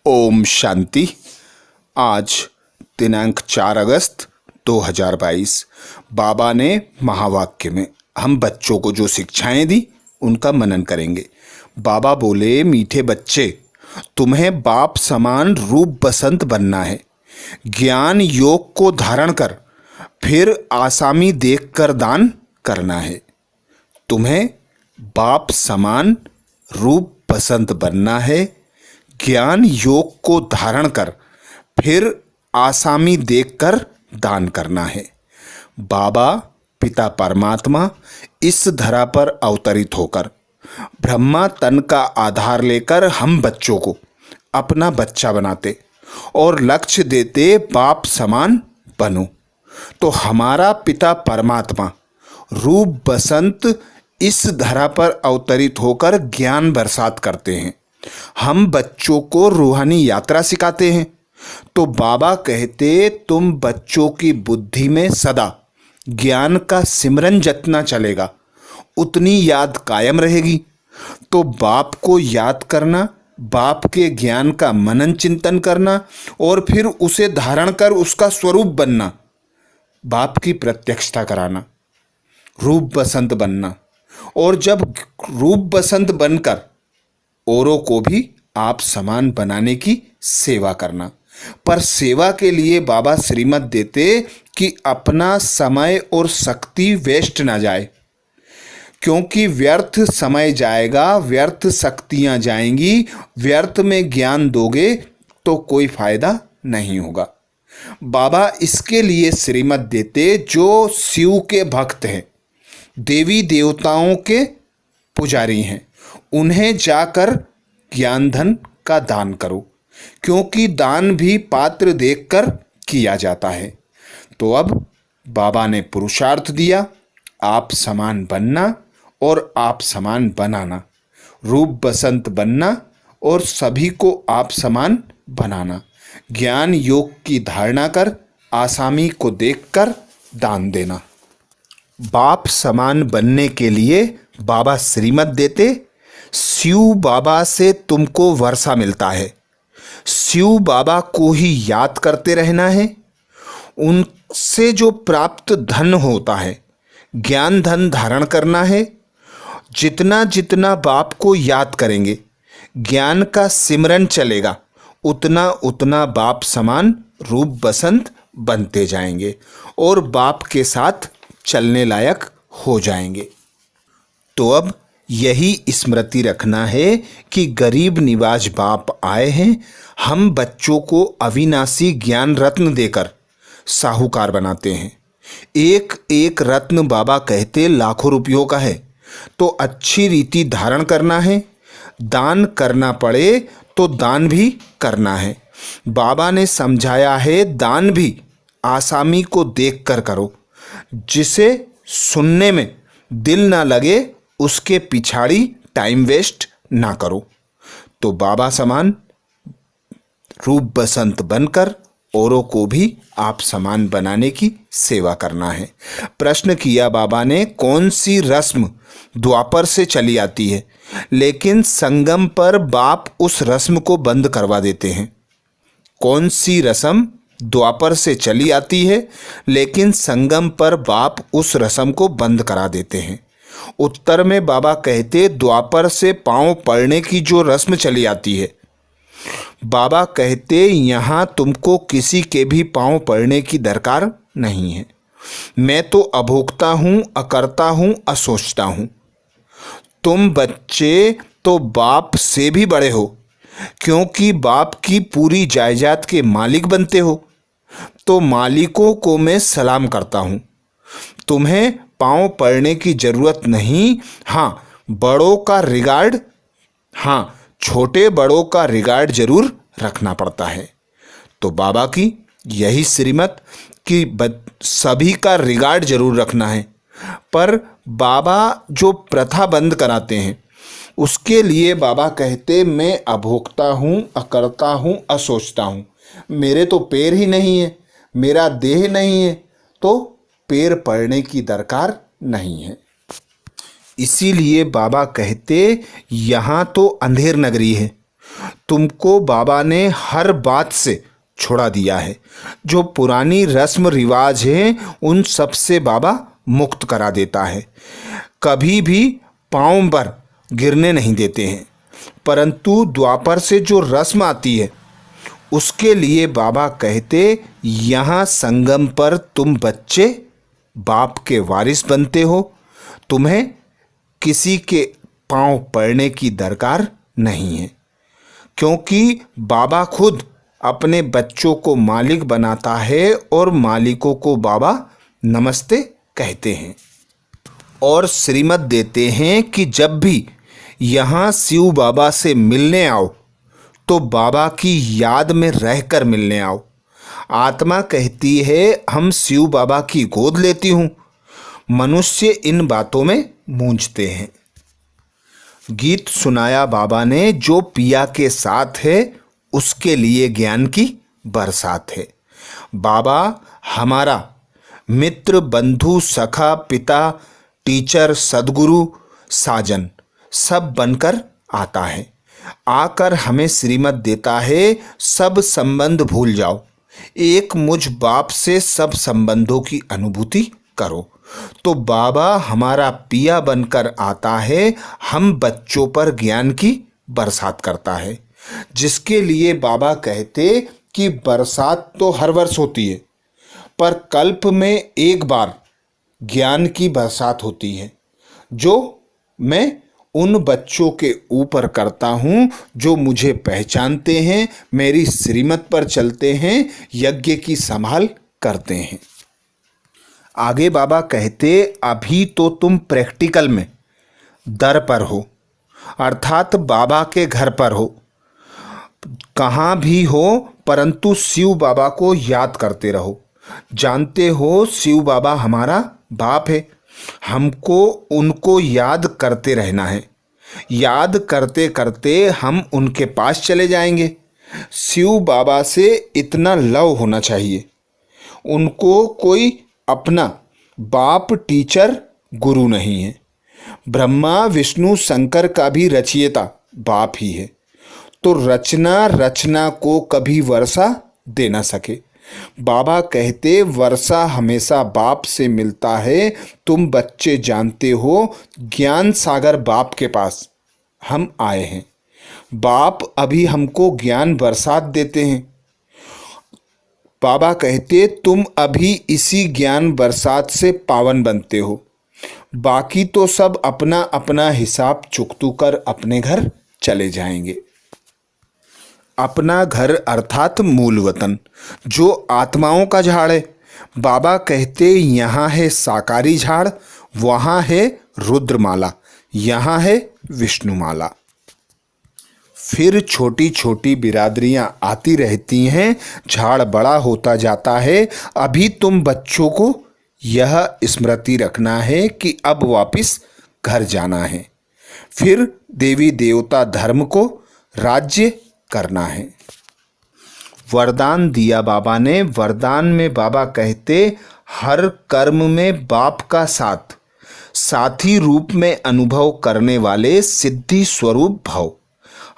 ओम शांति। आज दिनांक 4 अगस्त 2022 बाबा ने महावाक्य में हम बच्चों को जो शिक्षाएं दी उनका मनन करेंगे। बाबा बोले, मीठे बच्चे, तुम्हें बाप समान रूप बसंत बनना है। ज्ञान योग को धारण कर फिर आसामी देखकर दान करना है। तुम्हें बाप समान रूप बसंत बनना है। ज्ञान योग को धारण कर फिर आसामी देखकर दान करना है। बाबा पिता परमात्मा इस धरा पर अवतरित होकर ब्रह्मा तन का आधार लेकर हम बच्चों को अपना बच्चा बनाते और लक्ष्य देते बाप समान बनो। तो हमारा पिता परमात्मा रूप बसंत इस धरा पर अवतरित होकर ज्ञान बरसात करते हैं। हम बच्चों को रूहानी यात्रा सिखाते हैं। तो बाबा कहते, तुम बच्चों की बुद्धि में सदा ज्ञान का सिमरन जितना चलेगा उतनी याद कायम रहेगी। तो बाप को याद करना, बाप के ज्ञान का मनन चिंतन करना और फिर उसे धारण कर उसका स्वरूप बनना, बाप की प्रत्यक्षता कराना, रूप बसंत बनना। और जब रूप बसंत बनकर औरों को भी आप समान बनाने की सेवा करना। पर सेवा के लिए बाबा श्रीमत देते कि अपना समय और शक्ति वेस्ट ना जाए, क्योंकि व्यर्थ समय जाएगा, व्यर्थ शक्तियां जाएंगी। व्यर्थ में ज्ञान दोगे तो कोई फायदा नहीं होगा। बाबा इसके लिए श्रीमत देते, जो शिव के भक्त हैं, देवी देवताओं के पुजारी हैं, उन्हें जाकर ज्ञान धन का दान करो, क्योंकि दान भी पात्र देखकर किया जाता है। तो अब बाबा ने पुरुषार्थ दिया, आप समान बनना और आप समान बनाना, रूप बसंत बनना और सभी को आप समान बनाना। ज्ञान योग की धारणा कर आसामी को देखकर दान देना। बाप समान बनने के लिए बाबा श्रीमत देते, शिव बाबा से तुमको वर्षा मिलता है। शिव बाबा को ही याद करते रहना है। उनसे जो प्राप्त धन होता है, ज्ञान धन धारण करना है। जितना जितना बाप को याद करेंगे, ज्ञान का सिमरन चलेगा, उतना उतना बाप समान रूप बसंत बनते जाएंगे और बाप के साथ चलने लायक हो जाएंगे। तो अब यही स्मृति रखना है कि गरीब निवाज बाप आए हैं। हम बच्चों को अविनाशी ज्ञान रत्न देकर साहूकार बनाते हैं। एक एक रत्न बाबा कहते लाखों रुपयों का है। तो अच्छी रीति धारण करना है। दान करना पड़े तो दान भी करना है। बाबा ने समझाया है, दान भी आसामी को देखकर करो, जिसे सुनने में दिल ना लगे उसके पिछाड़ी टाइम वेस्ट ना करो। तो बाबा समान रूप बसंत बनकर औरों को भी आप समान बनाने की सेवा करना है। प्रश्न किया बाबा ने, कौन सी रस्म द्वापर से चली आती है लेकिन संगम पर बाप उस रस्म को बंद करवा देते हैं? कौन सी रस्म द्वापर से चली आती है लेकिन संगम पर बाप उस रस्म को बंद करा देते हैं? उत्तर में बाबा कहते, द्वापर से पांव पड़ने की जो रस्म चली आती है, बाबा कहते यहाँ तुमको किसी के भी पांव पड़ने की दरकार नहीं है। मैं तो अभोक्ता हूँ, अकर्ता हूँ, असोचता हूँ। तुम बच्चे तो बाप से भी बड़े हो, क्योंकि बाप की पूरी जायदाद के मालिक बनते हो। तो मालिकों को मैं सलाम करता हूँ। तुम्हें पांव पड़ने की जरूरत नहीं। हाँ, बड़ों का रिगार्ड, हाँ, छोटे बड़ों का रिगार्ड जरूर रखना पड़ता है। तो बाबा की यही श्रीमत कि सभी का रिगार्ड जरूर रखना है। पर बाबा जो प्रथा बंद कराते हैं उसके लिए बाबा कहते, मैं अभोक्ता हूँ, अकर्ता हूँ, असोचता हूँ। मेरे तो पैर ही नहीं है, मेरा देह नहीं है, तो पैर पड़ने की दरकार नहीं है। इसीलिए बाबा कहते, यहाँ तो अंधेर नगरी है, तुमको बाबा ने हर बात से छुड़ा दिया है। जो पुरानी रस्म रिवाज है उन सब से बाबा मुक्त करा देता है। कभी भी पाँव पर गिरने नहीं देते हैं। परंतु द्वापर से जो रस्म आती है उसके लिए बाबा कहते, यहाँ संगम पर तुम बच्चे बाप के वारिस बनते हो, तुम्हें किसी के पांव पड़ने की दरकार नहीं है, क्योंकि बाबा खुद अपने बच्चों को मालिक बनाता है और मालिकों को बाबा नमस्ते कहते हैं और श्रीमत देते हैं कि जब भी यहाँ शिव बाबा से मिलने आओ तो बाबा की याद में रहकर मिलने आओ। आत्मा कहती है हम शिव बाबा की गोद लेती हूँ। मनुष्य इन बातों में मूंझते हैं। गीत सुनाया बाबा ने, जो पिया के साथ है उसके लिए ज्ञान की बरसात है। बाबा हमारा मित्र, बंधु, सखा, पिता, टीचर, सदगुरु, साजन सब बनकर आता है। आकर हमें श्रीमत देता है, सब संबंध भूल जाओ, एक मुझ बाप से सब संबंधों की अनुभूति करो। तो बाबा हमारा पिया बनकर आता है, हम बच्चों पर ज्ञान की बरसात करता है। जिसके लिए बाबा कहते कि बरसात तो हर वर्ष होती है, पर कल्प में एक बार ज्ञान की बरसात होती है, जो मैं उन बच्चों के ऊपर करता हूँ जो मुझे पहचानते हैं, मेरी श्रीमत पर चलते हैं, यज्ञ की संभाल करते हैं। आगे बाबा कहते, अभी तो तुम प्रैक्टिकल में दर पर हो, अर्थात बाबा के घर पर हो। कहाँ भी हो परंतु शिव बाबा को याद करते रहो। जानते हो शिव बाबा हमारा बाप है, हमको उनको याद करते रहना है। याद करते करते हम उनके पास चले जाएंगे। शिव बाबा से इतना लव होना चाहिए, उनको कोई अपना बाप, टीचर, गुरु नहीं है। ब्रह्मा, विष्णु, शंकर का भी रचयिता बाप ही है। तो रचना को कभी वर्षा दे ना सके। बाबा कहते, वर्षा हमेशा बाप से मिलता है। तुम बच्चे जानते हो, ज्ञान सागर बाप के पास हम आए हैं। बाप अभी हमको ज्ञान बरसात देते हैं। बाबा कहते, तुम अभी इसी ज्ञान बरसात से पावन बनते हो। बाकी तो सब अपना अपना हिसाब चुकतू कर अपने घर चले जाएंगे। अपना घर अर्थात मूल वतन, जो आत्माओं का झाड़ है। बाबा कहते, यहाँ है साकारी झाड़, वहाँ है रुद्रमाला, यहाँ है विष्णुमाला। फिर छोटी छोटी बिरादरियां आती रहती हैं, झाड़ बड़ा होता जाता है। अभी तुम बच्चों को यह स्मृति रखना है कि अब वापस घर जाना है। फिर देवी देवता धर्म को राज्य करना है। वरदान दिया बाबा ने। वरदान में बाबा कहते, हर कर्म में बाप का साथ साथी रूप में अनुभव करने वाले सिद्धि स्वरूप भव।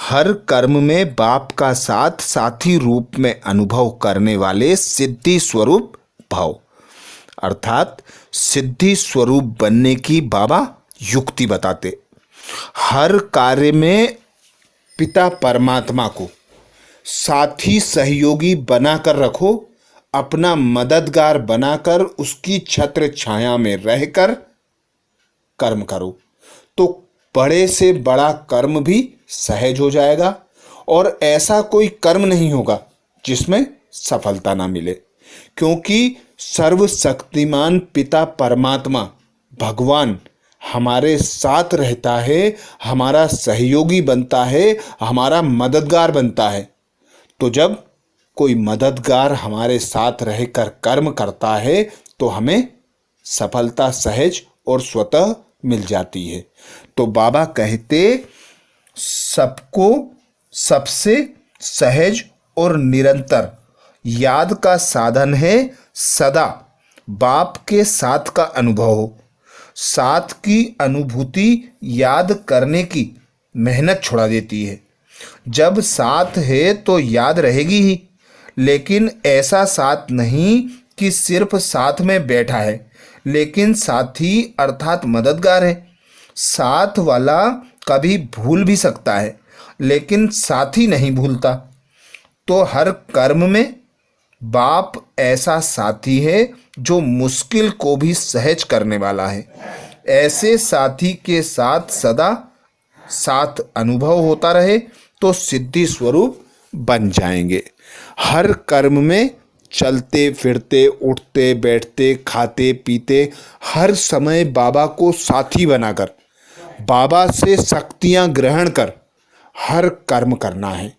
हर कर्म में बाप का साथ साथी रूप में अनुभव करने वाले सिद्धि स्वरूप भव, अर्थात सिद्धि स्वरूप बनने की बाबा युक्ति बताते। हर कार्य में पिता परमात्मा को साथी सहयोगी बनाकर रखो, अपना मददगार बनाकर उसकी छत्र छाया में रहकर कर्म करो, तो बड़े से बड़ा कर्म भी सहज हो जाएगा और ऐसा कोई कर्म नहीं होगा जिसमें सफलता ना मिले, क्योंकि सर्वशक्तिमान पिता परमात्मा भगवान हमारे साथ रहता है, हमारा सहयोगी बनता है, हमारा मददगार बनता है। तो जब कोई मददगार हमारे साथ रहकर कर्म करता है तो हमें सफलता सहज और स्वतः मिल जाती है। तो बाबा कहते, सबको सबसे सहज और निरंतर याद का साधन है सदा बाप के साथ का अनुभव हो। साथ की अनुभूति याद करने की मेहनत छुड़ा देती है। जब साथ है तो याद रहेगी ही, लेकिन ऐसा साथ नहीं कि सिर्फ साथ में बैठा है, लेकिन साथी अर्थात मददगार है। साथ वाला कभी भूल भी सकता है, लेकिन साथी नहीं भूलता। तो हर कर्म में बाप ऐसा साथी है जो मुश्किल को भी सहज करने वाला है। ऐसे साथी के साथ सदा साथ अनुभव होता रहे तो सिद्धि स्वरूप बन जाएंगे। हर कर्म में चलते फिरते, उठते बैठते, खाते पीते, हर समय बाबा को साथी बनाकर, बाबा से शक्तियां ग्रहण कर हर कर्म करना है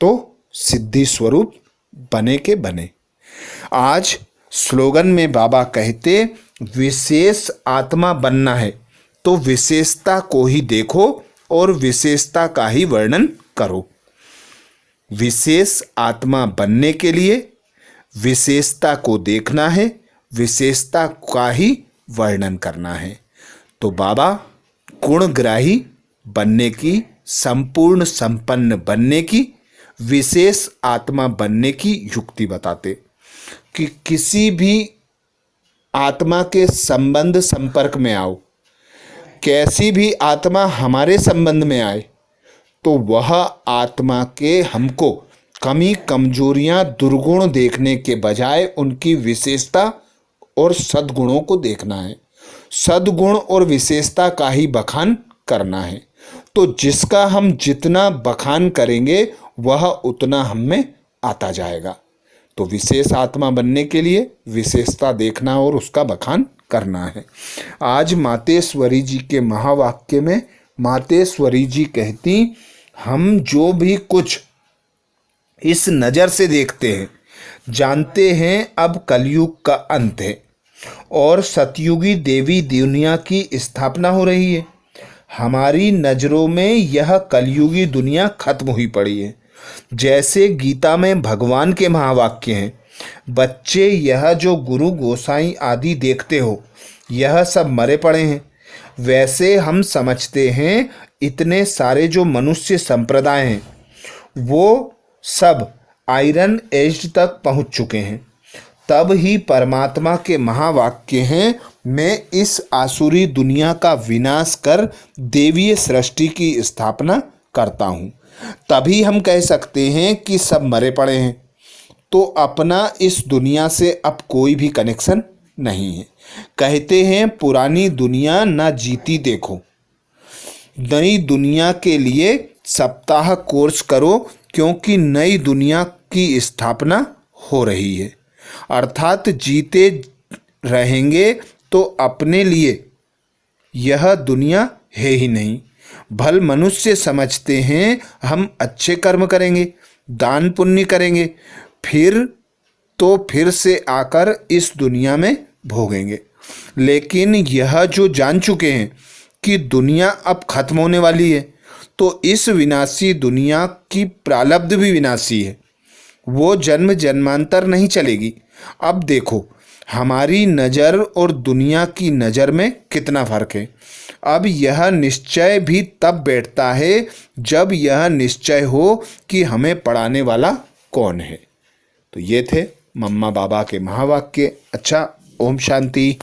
तो सिद्धि स्वरूप बने के बने। आज स्लोगन में बाबा कहते, विशेष आत्मा बनना है तो विशेषता को ही देखो और विशेषता का ही वर्णन करो। विशेष आत्मा बनने के लिए विशेषता को देखना है, विशेषता का ही वर्णन करना है। तो बाबा गुणग्राही बनने की, संपूर्ण संपन्न बनने की, विशेष आत्मा बनने की युक्ति बताते कि किसी भी आत्मा के संबंध संपर्क में आओ, कैसी भी आत्मा हमारे संबंध में आए तो वह आत्मा के हमको कमी कमजोरियां दुर्गुण देखने के बजाय उनकी विशेषता और सद्गुणों को देखना है। सद्गुण और विशेषता का ही बखान करना है। तो जिसका हम जितना बखान करेंगे वह उतना हम में आता जाएगा। तो विशेष आत्मा बनने के लिए विशेषता देखना और उसका बखान करना है। आज मातेश्वरी जी के महावाक्य में मातेश्वरी जी कहती, हम जो भी कुछ इस नज़र से देखते हैं, जानते हैं अब कलयुग का अंत है और सतयुगी देवी दुनिया की स्थापना हो रही है। हमारी नज़रों में यह कलयुगी दुनिया खत्म हुई पड़ी है। जैसे गीता में भगवान के महावाक्य हैं, बच्चे यह जो गुरु गोसाई आदि देखते हो यह सब मरे पड़े हैं, वैसे हम समझते हैं इतने सारे जो मनुष्य संप्रदाय हैं वो सब आयरन एज तक पहुंच चुके हैं। तब ही परमात्मा के महावाक्य हैं, मैं इस आसुरी दुनिया का विनाश कर देवीय सृष्टि की स्थापना करता हूँ। तभी हम कह सकते हैं कि सब मरे पड़े हैं। तो अपना इस दुनिया से अब कोई भी कनेक्शन नहीं है। कहते हैं पुरानी दुनिया ना जीती देखो, नई दुनिया के लिए सप्ताह कोर्स करो, क्योंकि नई दुनिया की स्थापना हो रही है। अर्थात जीते रहेंगे तो अपने लिए यह दुनिया है ही नहीं। भल मनुष्य समझते हैं हम अच्छे कर्म करेंगे, दान पुण्य करेंगे, फिर से आकर इस दुनिया में भोगेंगे। लेकिन यह जो जान चुके हैं कि दुनिया अब खत्म होने वाली है, तो इस विनाशी दुनिया की प्रारब्ध भी विनाशी है, वो जन्म जन्मांतर नहीं चलेगी। अब देखो हमारी नज़र और दुनिया की नज़र में कितना फर्क है। अब यह निश्चय भी तब बैठता है जब यह निश्चय हो कि हमें पढ़ाने वाला कौन है। तो ये थे मम्मा बाबा के महावाक्य। अच्छा, ओम शांति।